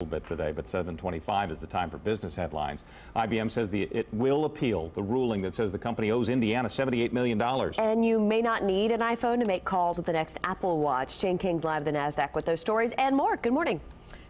bit today, but 7:25 is the time for business headlines. IBM says it will appeal the ruling that says the company owes Indiana $78 million. And you may not need an iPhone to make calls with the next Apple Watch. Jane King's live at the NASDAQ with those stories and more. Good morning.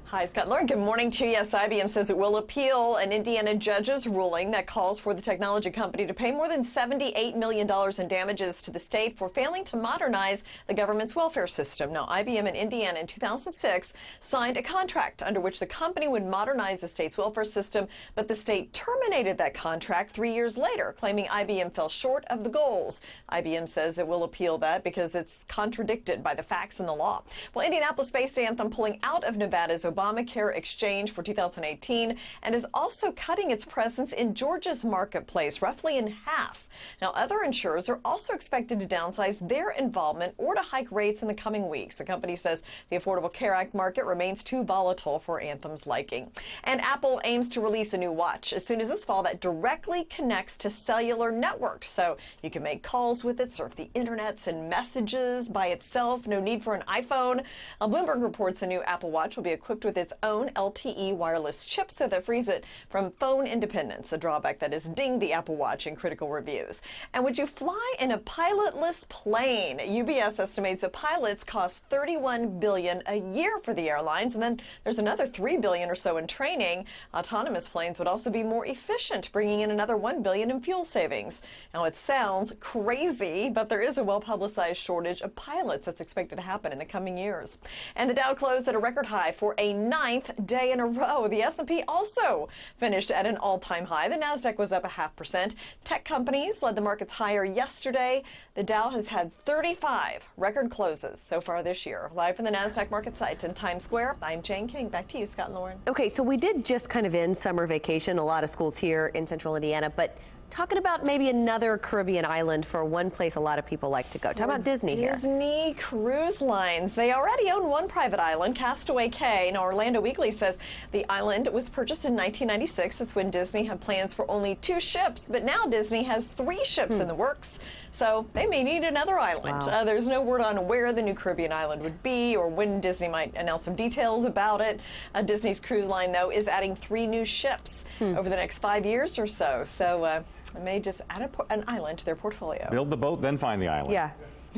Hi, Scott Lauren. Good morning to you. Yes, IBM says it will appeal an Indiana judge's ruling that calls for the technology company to pay more than $78 million in damages to the state for failing to modernize the government's welfare system. Now, IBM in Indiana in 2006 signed a contract under which the company would modernize the state's welfare system, but the state terminated that contract 3 years later, claiming IBM fell short of the goals. IBM says it will appeal that because it's contradicted by the facts and the law. Well, Indianapolis-based Anthem pulling out of Nevada's Obamacare exchange for 2018 and is also cutting its presence in Georgia's marketplace, roughly in half. Now, other insurers are also expected to downsize their involvement or to hike rates in the coming weeks. The company says the Affordable Care Act market remains too volatile for Anthem's liking. And Apple aims to release a new watch as soon as this fall that directly connects to cellular networks. So you can make calls with it, surf the internet, send messages by itself. No need for an iPhone. Bloomberg reports the new Apple Watch will be equipped with its own LTE wireless chip so that frees it from phone independence, a drawback that has dinged the Apple Watch in critical reviews. And would you fly in a pilotless plane? UBS estimates that pilots cost $31 billion a year for the airlines, and then there's another $3 billion or so in training. Autonomous planes would also be more efficient, bringing in another $1 billion in fuel savings. Now, it sounds crazy, but there is a well-publicized shortage of pilots that's expected to happen in the coming years. And the Dow closed at a record high for a ninth day in a row. The S&P also finished at an all-time high. The NASDAQ was up 0.5%. Tech companies led the markets higher yesterday. The Dow has had 35 record closes so far this year. Live from the NASDAQ market site in Times Square, I'm Jane King. Back to you, Scott and Lauren. Okay, so we did just kind of end summer vacation, a lot of schools here in central Indiana, but talking about maybe another Caribbean island for one place a lot of people like to go. Talk about Disney here. Disney Cruise Lines. They already own one private island, Castaway Cay. Now, Orlando Weekly says the island was purchased in 1996. That's when Disney had plans for only 2 ships, but now Disney has 3 ships in the works, so they may need another island. Wow. There's no word on where the new Caribbean island would be or when Disney might announce some details about it. Disney's cruise line, though, is adding 3 new ships over the next 5 years or so. So, may just add an island to their portfolio. Build the boat, then find the island. Yeah.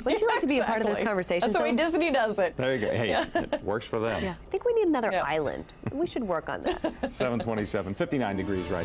Would you like to be a part of this conversation? That's the way Disney does it. There you go. Hey, it works for them. Yeah. I think we need another island. We should work on that. 7:27, 59 degrees right